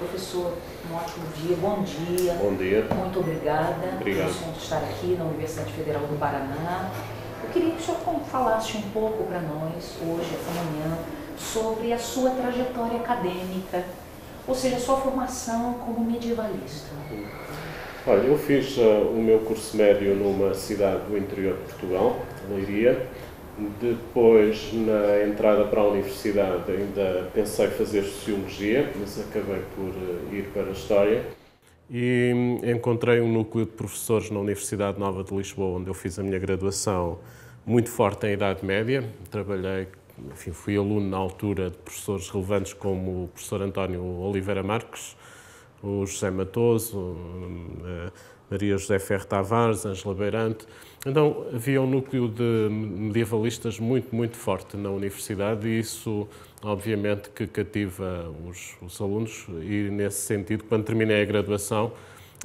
Professor, um ótimo dia, bom dia. Bom dia. Muito obrigada Obrigado. pelo senhor estar aqui na Universidade Federal do Paraná. Eu queria que o senhor falasse um pouco para nós, hoje, essa manhã, sobre a sua trajetória acadêmica, ou seja, a sua formação como medievalista. Olha, eu fiz o meu curso médio numa cidade do interior de Portugal, Leiria. Depois, na entrada para a universidade, ainda pensei fazer Sociologia, mas acabei por ir para a História. E encontrei um núcleo de professores na Universidade Nova de Lisboa, onde eu fiz a minha graduação, muito forte em Idade Média. Trabalhei, enfim, fui aluno na altura de professores relevantes como o professor António Oliveira Marques, o José Matoso, Maria José Ferro Tavares, Ângela Beirante. Então, havia um núcleo de medievalistas muito forte na universidade e isso, obviamente, que cativa os alunos e, nesse sentido, quando terminei a graduação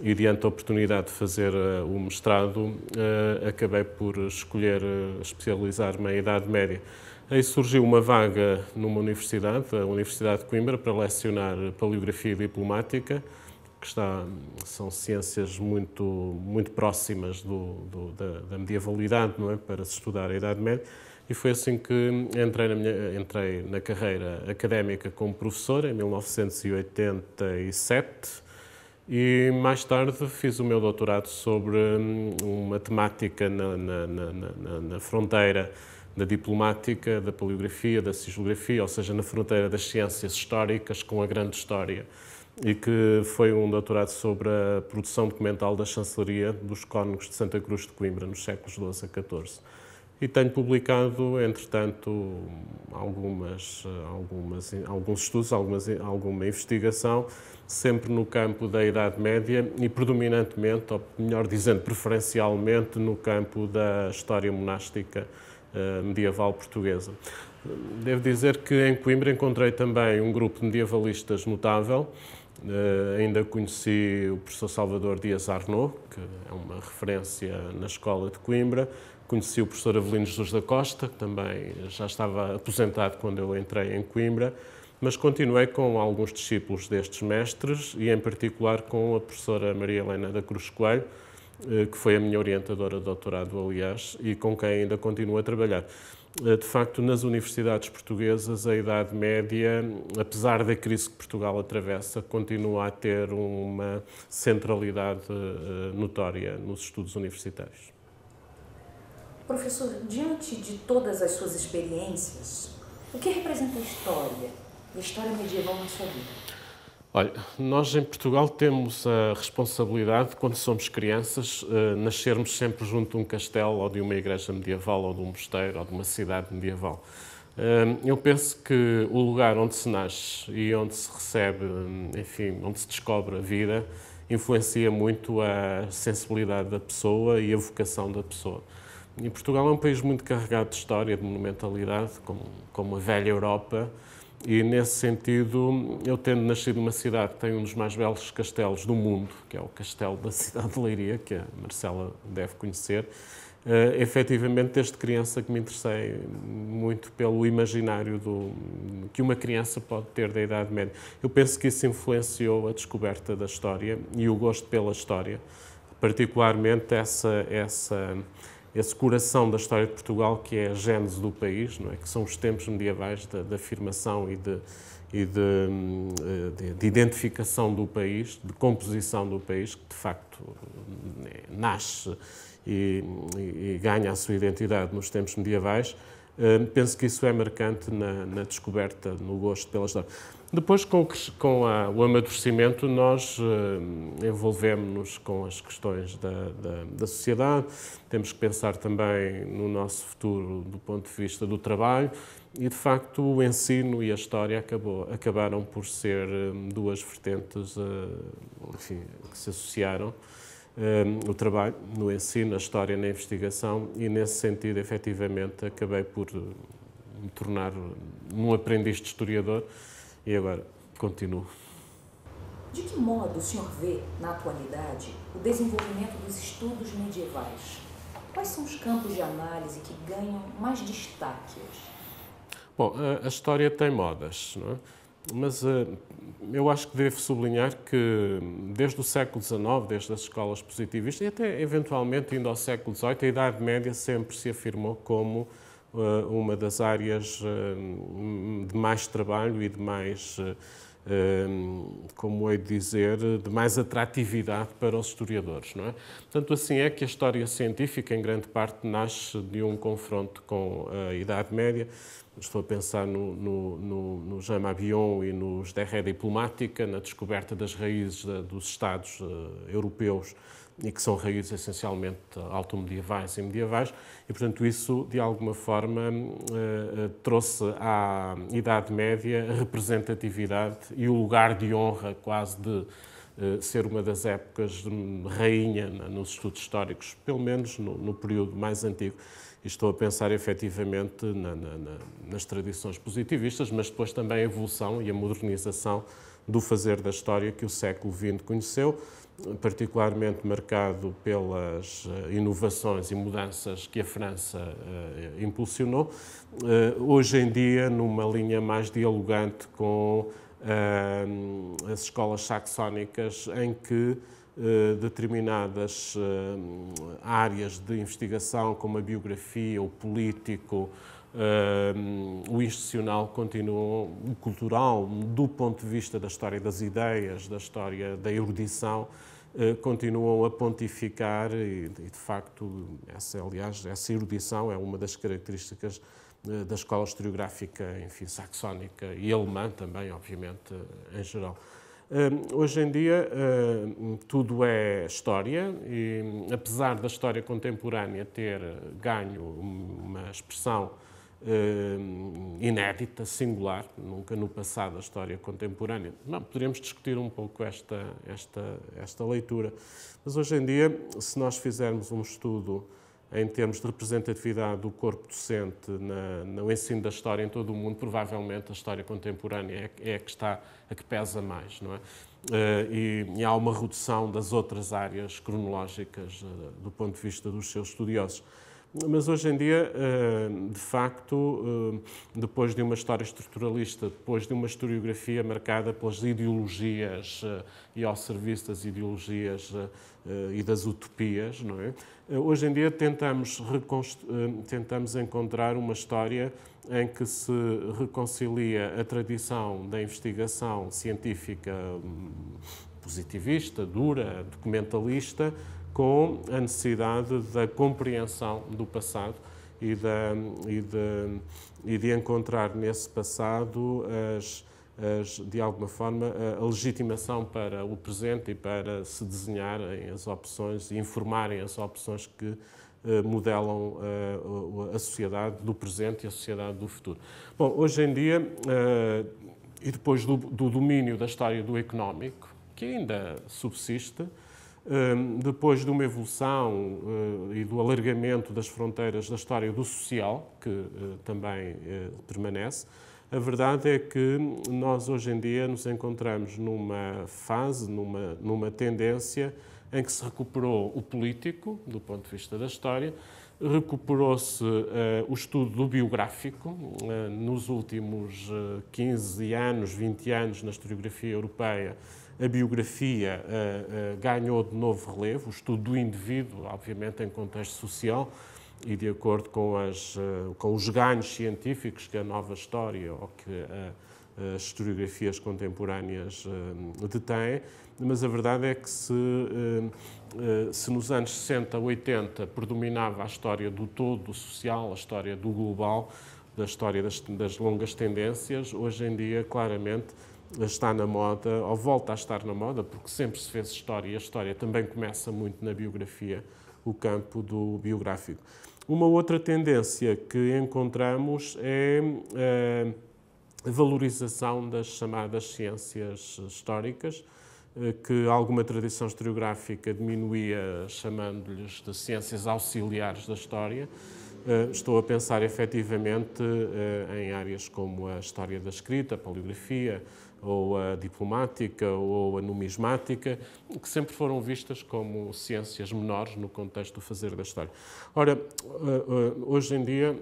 e diante da oportunidade de fazer o mestrado, acabei por escolher especializar-me em Idade Média. Aí surgiu uma vaga numa universidade, a Universidade de Coimbra, para lecionar Paleografia e Diplomática, que são ciências muito próximas da medievalidade, não é? Para se estudar a Idade Média. E foi assim que entrei na carreira académica como professor, em 1987, e mais tarde fiz o meu doutorado sobre uma temática na fronteira da diplomática, da paleografia, da sigilografia, ou seja, na fronteira das ciências históricas com a grande história, e que foi um doutorado sobre a produção documental da chancelaria dos cónegos de Santa Cruz de Coimbra, nos séculos XII a XIV. E tenho publicado, entretanto, alguns estudos, alguma investigação, sempre no campo da Idade Média e predominantemente, ou melhor dizendo, preferencialmente, no campo da história monástica medieval portuguesa. Devo dizer que em Coimbra encontrei também um grupo de medievalistas notável. Ainda conheci o professor Salvador Dias Arnaud, que é uma referência na escola de Coimbra. Conheci o professor Avelino Jesus da Costa, que também já estava aposentado quando eu entrei em Coimbra, mas continuei com alguns discípulos destes mestres e, em particular, com a professora Maria Helena da Cruz Coelho, que foi a minha orientadora de doutorado, aliás, e com quem ainda continuo a trabalhar. De facto, nas universidades portuguesas, a Idade Média, apesar da crise que Portugal atravessa, continua a ter uma centralidade notória nos estudos universitários. Professor, diante de todas as suas experiências, o que representa a história medieval na sua vida? Olha, nós em Portugal temos a responsabilidade, quando somos crianças, nascermos sempre junto de um castelo ou de uma igreja medieval ou de um mosteiro ou de uma cidade medieval. Eu penso que o lugar onde se nasce e onde se recebe, enfim, onde se descobre a vida, influencia muito a sensibilidade da pessoa e a vocação da pessoa. E Portugal é um país muito carregado de história, de monumentalidade, como a velha Europa. E, nesse sentido, eu tendo nascido numa cidade que tem um dos mais belos castelos do mundo, que é o castelo da cidade de Leiria, que a Marcela deve conhecer, efetivamente, desde criança que me interessei muito pelo imaginário que uma criança pode ter da Idade Média. Eu penso que isso influenciou a descoberta da história e o gosto pela história, particularmente esse coração da história de Portugal, que é a gênese do país, não é? Que são os tempos medievais da afirmação e de identificação do país, de composição do país, que de facto nasce e ganha a sua identidade nos tempos medievais. Penso que isso é marcante na descoberta, no gosto pela história. Depois, com o amadurecimento, nós envolvemos-nos com as questões da sociedade, temos que pensar também no nosso futuro do ponto de vista do trabalho e, de facto, o ensino e a história acabaram por ser duas vertentes enfim, que se associaram. O trabalho no ensino, a história na investigação e, nesse sentido, efetivamente, acabei por me tornar um aprendiz de historiador e agora continuo. De que modo o senhor vê, na atualidade, o desenvolvimento dos estudos medievais? Quais são os campos de análise que ganham mais destaque hoje? Bom, a história tem modas, não é? mas eu acho que devo sublinhar que desde o século XIX, desde as escolas positivistas e até eventualmente indo ao século XVIII, a Idade Média sempre se afirmou como uma das áreas de mais trabalho e de mais, como hei de dizer, de mais atratividade para os historiadores, não é? Portanto, assim é que a história científica, em grande parte, nasce de um confronto com a Idade Média. Estou a pensar no Jean Mabillon e nos De Re Diplomática, na descoberta das raízes dos Estados europeus, e que são raízes essencialmente automedievais e medievais, e, portanto, isso, de alguma forma, trouxe à Idade Média a representatividade e o lugar de honra, quase, de ser uma das épocas de rainha nos estudos históricos, pelo menos no período mais antigo. E estou a pensar, efetivamente, nas tradições positivistas, mas depois também a evolução e a modernização do fazer da história que o século XX conheceu, particularmente marcado pelas inovações e mudanças que a França impulsionou, hoje em dia numa linha mais dialogante com as escolas saxónicas, em que determinadas áreas de investigação, como a biografia, o político, o institucional, continuam, o cultural, do ponto de vista da história das ideias, da história da erudição, continuam a pontificar e de facto, essa erudição é uma das características da escola historiográfica, enfim, saxónica e alemã também, obviamente, em geral. Hoje em dia, tudo é história e, apesar da história contemporânea ter ganho uma expressão inédita, singular, nunca no passado a história contemporânea. Não, poderíamos discutir um pouco esta leitura, mas hoje em dia, se nós fizermos um estudo em termos de representatividade do corpo docente no ensino da história em todo o mundo, provavelmente a história contemporânea é a que pesa mais, não é? E há uma redução das outras áreas cronológicas do ponto de vista dos seus estudiosos. Mas hoje em dia, de facto, depois de uma história estruturalista, depois de uma historiografia marcada pelas ideologias e ao serviço das ideologias e das utopias, não é? Hoje em dia tentamos encontrar uma história em que se reconcilia a tradição da investigação científica positivista, dura, documentalista, com a necessidade da compreensão do passado e de encontrar nesse passado de alguma forma a legitimação para o presente e para se desenharem as opções e informarem as opções que modelam a sociedade do presente e a sociedade do futuro. Bom, hoje em dia, e depois do domínio da história do económico, que ainda subsiste, depois de uma evolução e do alargamento das fronteiras da história do social, que também permanece, a verdade é que nós hoje em dia nos encontramos numa fase, numa tendência em que se recuperou o político, do ponto de vista da história, recuperou-se o estudo do biográfico. Nos últimos 15 anos, 20 anos, na historiografia europeia, a biografia ganhou de novo relevo, o estudo do indivíduo, obviamente em contexto social, e de acordo com os ganhos científicos que a nova história ou que as historiografias contemporâneas detêm, mas a verdade é que se nos anos 60, 80 predominava a história do todo social, a história do global, da história das longas tendências, hoje em dia, claramente, está na moda, ou volta a estar na moda, porque sempre se fez história, e a história também começa muito na biografia, o campo do biográfico. Uma outra tendência que encontramos é a valorização das chamadas ciências históricas, que alguma tradição historiográfica diminuía chamando-lhes de ciências auxiliares da história. Estou a pensar efetivamente em áreas como a história da escrita, a paleografia, ou a diplomática, ou a numismática, que sempre foram vistas como ciências menores no contexto do fazer da história. Ora, hoje em dia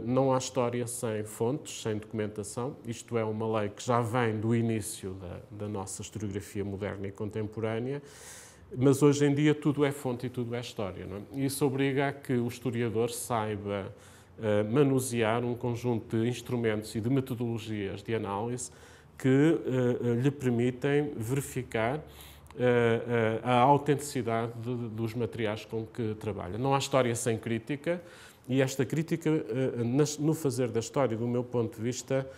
não há história sem fontes, sem documentação. Isto é uma lei que já vem do início da nossa historiografia moderna e contemporânea, mas hoje em dia tudo é fonte e tudo é história, não é? E isso obriga a que o historiador saiba manusear um conjunto de instrumentos e de metodologias de análise que lhe permitem verificar a autenticidade dos materiais com que trabalha. Não há história sem crítica, e esta crítica, no fazer da história, do meu ponto de vista,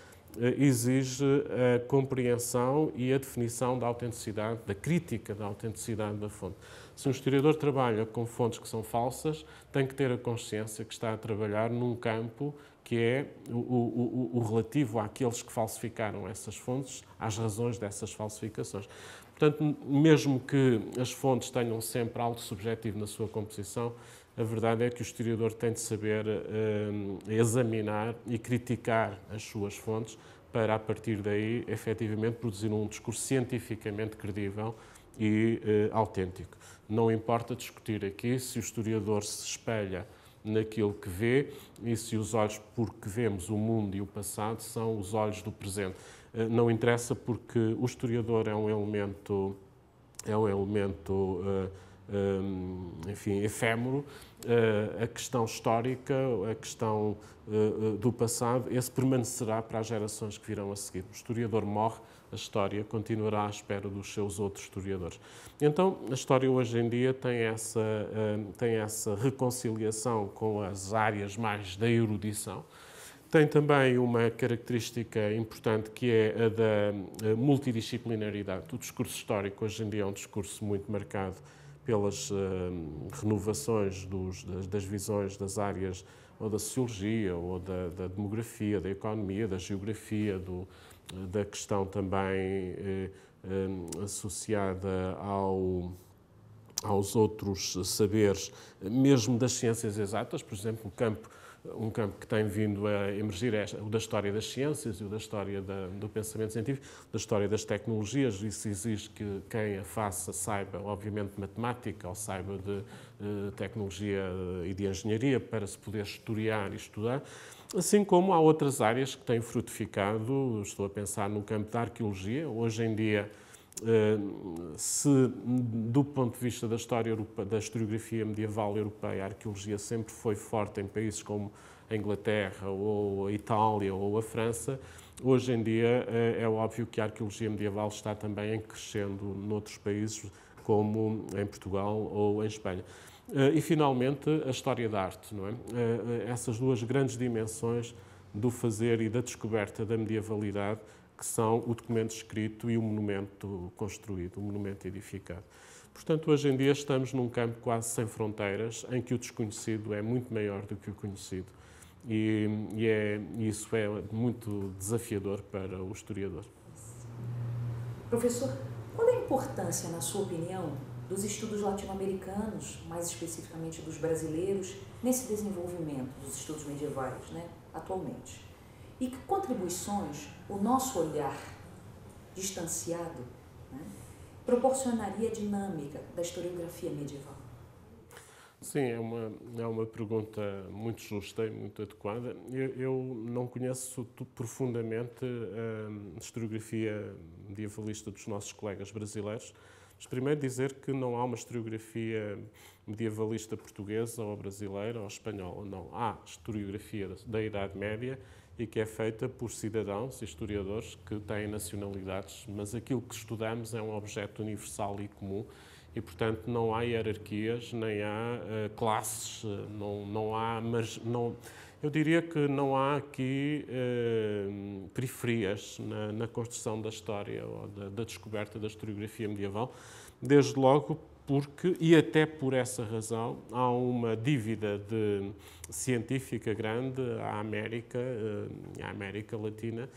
exige a compreensão e a definição da autenticidade, da crítica da autenticidade da fonte. Se um historiador trabalha com fontes que são falsas, tem que ter a consciência que está a trabalhar num campo que é o relativo àqueles que falsificaram essas fontes, às razões dessas falsificações. Portanto, mesmo que as fontes tenham sempre algo subjetivo na sua composição, a verdade é que o historiador tem de saber examinar e criticar as suas fontes para, a partir daí, efetivamente produzir um discurso cientificamente credível e autêntico. Não importa discutir aqui se o historiador se espelha naquilo que vê e se os olhos por que vemos o mundo e o passado são os olhos do presente. Não interessa, porque o historiador é um elemento enfim, efêmero. A questão histórica, a questão do passado, esse permanecerá para as gerações que virão a seguir. O historiador morre, a história continuará à espera dos seus outros historiadores. Então, a história hoje em dia tem essa reconciliação com as áreas mais da erudição. Tem também uma característica importante, que é a da multidisciplinaridade. O discurso histórico hoje em dia é um discurso muito marcado pelas renovações das visões das áreas ou da sociologia, ou da demografia, da economia, da geografia, da questão também associada aos outros saberes, mesmo das ciências exatas. Por exemplo, um campo que tem vindo a emergir é o da história das ciências e o da história do pensamento científico, da história das tecnologias. Isso exige que quem a faça saiba, obviamente, matemática, ou saiba de tecnologia e de engenharia, para se poder historiar e estudar. Assim como há outras áreas que têm frutificado. Estou a pensar no campo da arqueologia. Hoje em dia, se do ponto de vista da história europeia, da historiografia medieval europeia, a arqueologia sempre foi forte em países como a Inglaterra, ou a Itália, ou a França, hoje em dia é óbvio que a arqueologia medieval está também em crescendo noutros países, como em Portugal ou em Espanha. E, finalmente, a história da arte, não é? Essas duas grandes dimensões do fazer e da descoberta da medievalidade, que são o documento escrito e o monumento construído, o monumento edificado. Portanto, hoje em dia estamos num campo quase sem fronteiras, em que o desconhecido é muito maior do que o conhecido. E isso é muito desafiador para o historiador. Professor, qual é a importância, na sua opinião, dos estudos latino-americanos, mais especificamente dos brasileiros, nesse desenvolvimento dos estudos medievais, né, atualmente? E que contribuições o nosso olhar distanciado, né, proporcionaria à dinâmica da historiografia medieval? Sim, é uma pergunta muito justa e muito adequada. Eu não conheço profundamente a historiografia medievalista dos nossos colegas brasileiros, mas primeiro dizer que não há uma historiografia medievalista portuguesa ou brasileira ou espanhola. Não. Há historiografia da Idade Média, e que é feita por cidadãos e historiadores que têm nacionalidades, mas aquilo que estudamos é um objeto universal e comum, e, portanto, não há hierarquias, nem há classes, eu diria que não há aqui periferias na construção da história ou da descoberta da historiografia medieval, desde logo porque, e até por essa razão, há uma dívida científica grande à América Latina,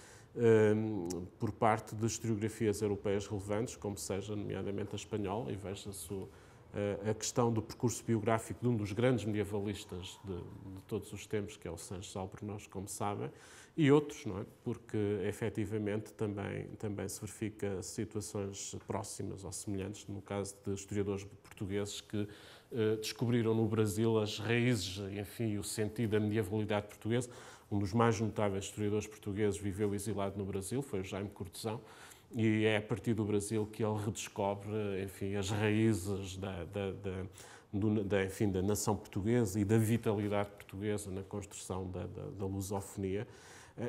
por parte de historiografias europeias relevantes, como seja, nomeadamente, a espanhola, e veja-se a questão do percurso biográfico de um dos grandes medievalistas de todos os tempos, que é o Sancho de Albornoz, como sabem, e outros, não é? Porque, efetivamente, também se verifica situações próximas ou semelhantes, no caso de historiadores portugueses que descobriram no Brasil as raízes, enfim, o sentido da medievalidade portuguesa. Um dos mais notáveis historiadores portugueses viveu exilado no Brasil, foi o Jaime Cortesão, e é a partir do Brasil que ele redescobre, enfim, as raízes da nação portuguesa e da vitalidade portuguesa na construção da lusofonia.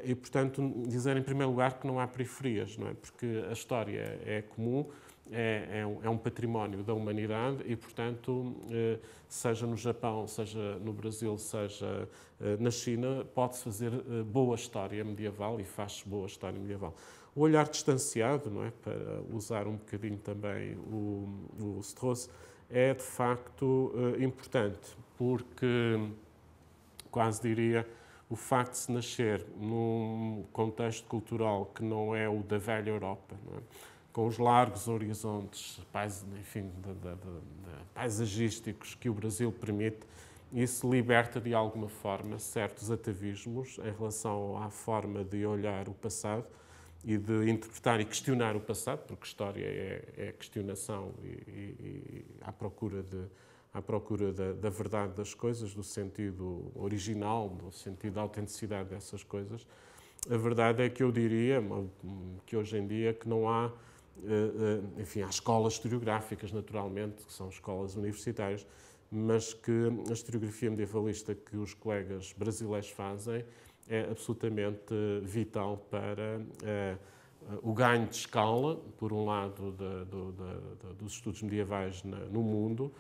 E, portanto, dizer em primeiro lugar que não há periferias, não é? Porque a história é comum, é um património da humanidade e, portanto, seja no Japão, seja no Brasil, seja na China, pode-se fazer boa história medieval e faz-se boa história medieval. O olhar distanciado, não é? Para usar um bocadinho também o Strauss, é de facto importante, porque, quase diria, o facto de se nascer num contexto cultural que não é o da velha Europa, não é? Com os largos horizontes, enfim, paisagísticos que o Brasil permite, isso liberta de alguma forma certos atavismos em relação à forma de olhar o passado e de interpretar e questionar o passado, porque história é questionação e à procura da verdade das coisas, do sentido original, do sentido da autenticidade dessas coisas. A verdade é que eu diria que hoje em dia que não há, enfim, há escolas historiográficas, naturalmente, que são escolas universitárias, mas que a historiografia medievalista que os colegas brasileiros fazem é absolutamente vital para o ganho de escala, por um lado, dos estudos medievais no mundo,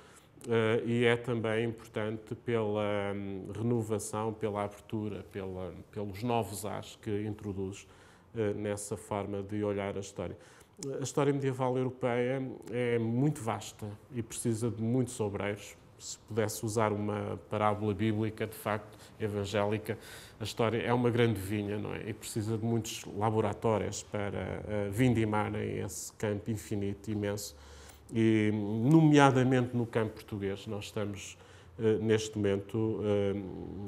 e é também importante pela renovação, pela abertura, pelos novos ares que introduz nessa forma de olhar a história. A história medieval europeia é muito vasta e precisa de muitos obreiros. Se pudesse usar uma parábola bíblica, de facto, evangélica, a história é uma grande vinha, não é? E precisa de muitos laboratórios para vindimarem esse campo infinito, imenso. E, nomeadamente no campo português, nós estamos, neste momento,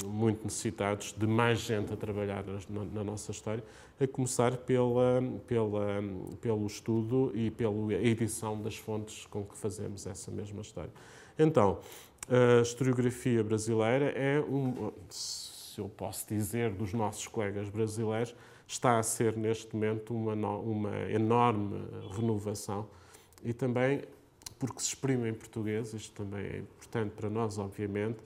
muito necessitados de mais gente a trabalhar na nossa história, a começar pelo estudo e pela edição das fontes com que fazemos essa mesma história. Então, a historiografia brasileira é se eu posso dizer, dos nossos colegas brasileiros, está a ser neste momento uma enorme renovação e também porque se exprime em português, isto também é importante para nós, obviamente,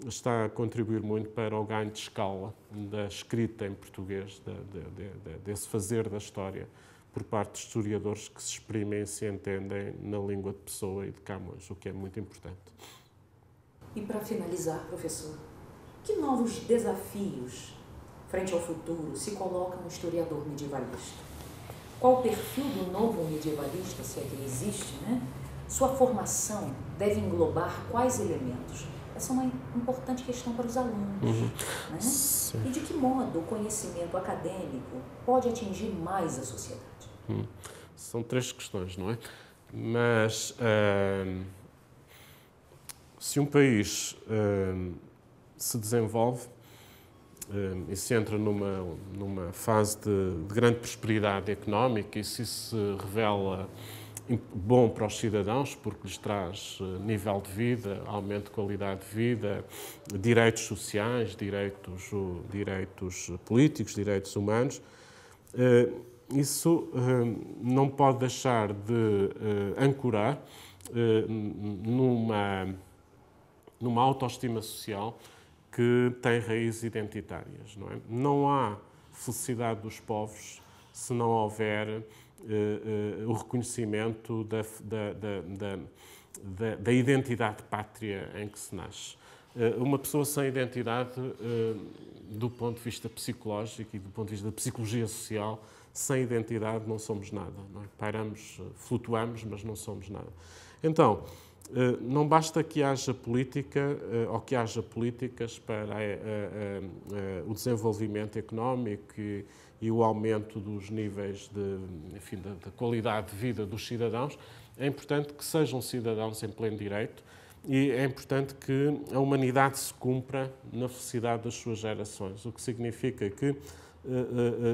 está a contribuir muito para o ganho de escala da escrita em português, desse fazer da história, por parte de historiadores que se exprimem e se entendem na língua de Pessoa e de Camões, o que é muito importante. E para finalizar, professor, que novos desafios frente ao futuro se coloca um historiador medievalista? Qual o perfil do novo medievalista, se é que ele existe, né? Sua formação deve englobar quais elementos? Essa é uma importante questão para os alunos. Né? E de que modo o conhecimento acadêmico pode atingir mais a sociedade? São três questões, não é? Mas se um país se desenvolve e se entra numa fase de grande prosperidade económica e se isso se revela bom para os cidadãos, porque lhes traz nível de vida, aumento de qualidade de vida, direitos sociais, direitos políticos, direitos humanos, isso não pode deixar de ancorar numa autoestima social que tem raízes identitárias, não é? Não há felicidade dos povos se não houver o reconhecimento da identidade pátria em que se nasce. Uma pessoa sem identidade, do ponto de vista psicológico e do ponto de vista da psicologia social, sem identidade não somos nada. Não é? Pairamos, flutuamos, mas não somos nada. Então, Não basta que haja política ou que haja políticas para o desenvolvimento económico e o aumento dos níveis enfim, da qualidade de vida dos cidadãos. É importante que sejam cidadãos em pleno direito e é importante que a humanidade se cumpra na felicidade das suas gerações, o que significa que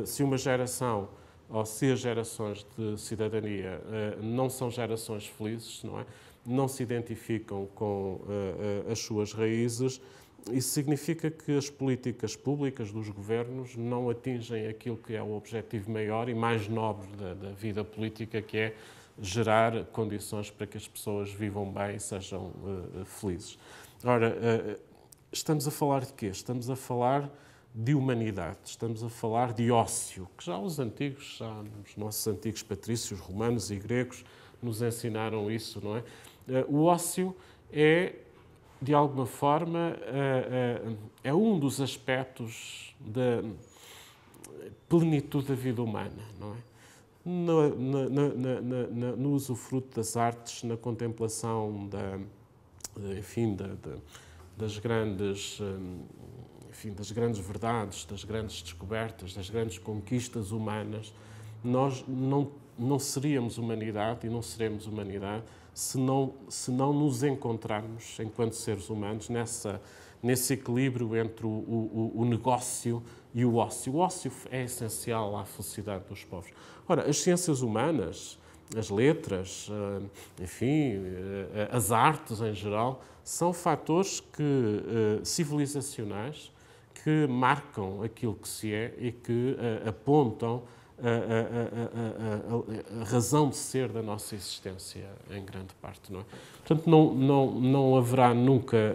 se uma geração ou se as gerações de cidadania não são gerações felizes, não é? Não se identificam com as suas raízes, isso significa que as políticas públicas dos governos não atingem aquilo que é o objetivo maior e mais nobre da vida política, que é gerar condições para que as pessoas vivam bem e sejam felizes. Ora, estamos a falar de quê? Estamos a falar de humanidade, estamos a falar de ócio, que já os nossos antigos patrícios romanos e gregos nos ensinaram isso, não é? O ócio é, de alguma forma, é um dos aspectos da plenitude da vida humana, não é? No usufruto das artes, na contemplação das grandes, das grandes verdades, das grandes descobertas, das grandes conquistas humanas, nós não seríamos humanidade e não seremos humanidade se não nos encontrarmos, enquanto seres humanos, nesse equilíbrio entre o negócio e o ócio. O ócio é essencial à felicidade dos povos. Ora, as ciências humanas, as letras, enfim, as artes em geral, são fatores civilizacionais que marcam aquilo que se é e que apontam a razão de ser da nossa existência, em grande parte, não é? Portanto, não haverá nunca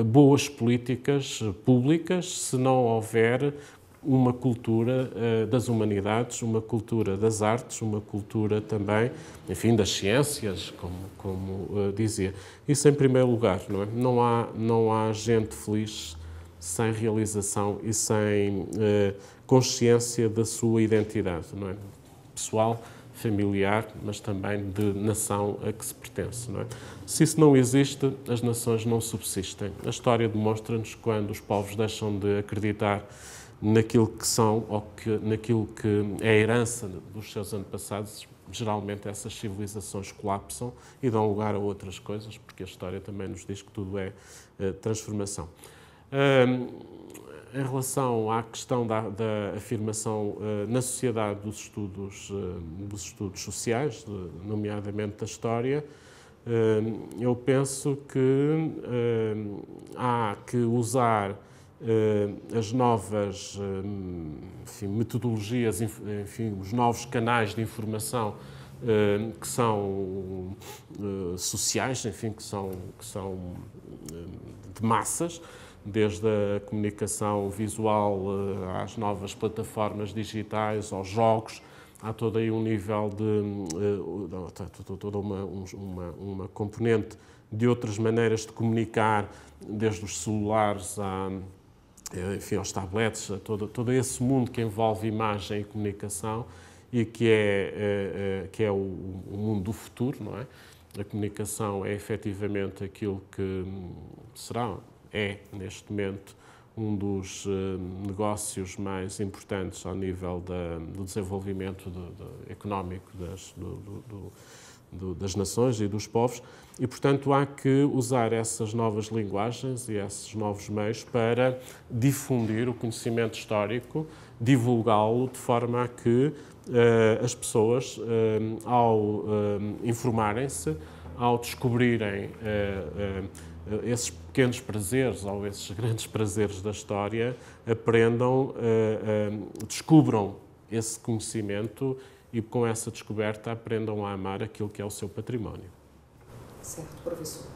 boas políticas públicas se não houver uma cultura das humanidades, uma cultura das artes, uma cultura também, enfim, das ciências, como dizia. Isso em primeiro lugar, não é? Não há gente feliz sem realização e sem consciência da sua identidade, não é? Pessoal, familiar, mas também de nação a que se pertence, não é? Se isso não existe, as nações não subsistem. A história demonstra-nos quando os povos deixam de acreditar naquilo que são ou naquilo que é a herança dos seus antepassados, geralmente essas civilizações colapsam e dão lugar a outras coisas, porque a história também nos diz que tudo é transformação. Em relação à questão da afirmação na sociedade dos estudos sociais, nomeadamente da história, eu penso que há que usar as novas metodologias, os novos canais de informação que são sociais, que são de massas, desde a comunicação visual às novas plataformas digitais, aos jogos. Há todo aí um nível toda uma componente de outras maneiras de comunicar, desde os celulares aos tablets, a todo esse mundo que envolve imagem e comunicação e que é o mundo do futuro, não é? A comunicação é efetivamente aquilo que neste momento, um dos negócios mais importantes ao nível do desenvolvimento económico das nações e dos povos e, portanto, há que usar essas novas linguagens e esses novos meios para difundir o conhecimento histórico, divulgá-lo de forma a que as pessoas, ao informarem-se, ao descobrirem esses pequenos prazeres ou esses grandes prazeres da história, aprendam, descubram esse conhecimento e, com essa descoberta, aprendam a amar aquilo que é o seu património. Certo, professor.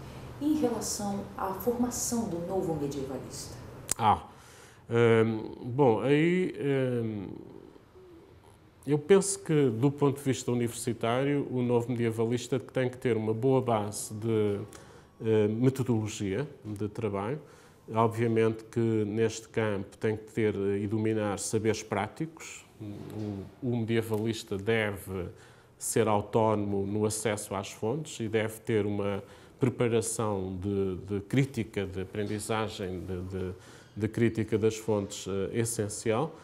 E em relação à formação do novo medievalista? Bom, aí eu penso que, do ponto de vista universitário, o novo medievalista tem que ter uma boa base de metodologia de trabalho. Obviamente que neste campo tem que ter e dominar saberes práticos. O medievalista deve ser autónomo no acesso às fontes e deve ter uma preparação de crítica, de aprendizagem, de crítica das fontes essencial.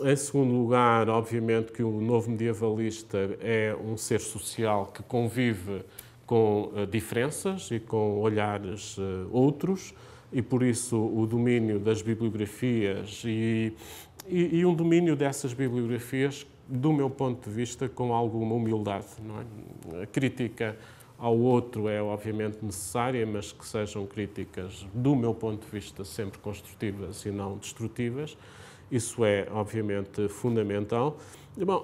Em segundo lugar, obviamente que o novo medievalista é um ser social que convive com diferenças e com olhares outros, e por isso o domínio das bibliografias e um domínio dessas bibliografias, do meu ponto de vista, com alguma humildade, não é? A crítica ao outro é obviamente necessária, mas que sejam críticas, do meu ponto de vista, sempre construtivas e não destrutivas. Isso é, obviamente, fundamental. E, bom,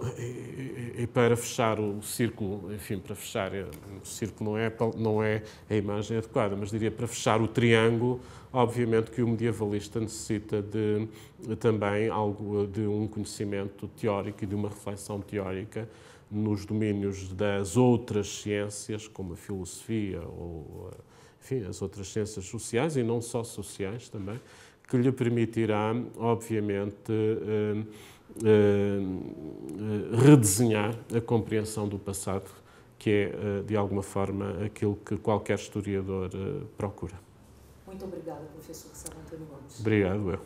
e para fechar o círculo, enfim, para fechar, o círculo não é a imagem adequada, mas diria para fechar o triângulo, obviamente que o medievalista necessita também algo de um conhecimento teórico e de uma reflexão teórica nos domínios das outras ciências, como a filosofia ou, enfim, as outras ciências sociais, e não só sociais também, que lhe permitirá, obviamente, redesenhar a compreensão do passado, que é, de alguma forma, aquilo que qualquer historiador procura. Muito obrigada, professor César Antônio Gomes. Obrigado, eu.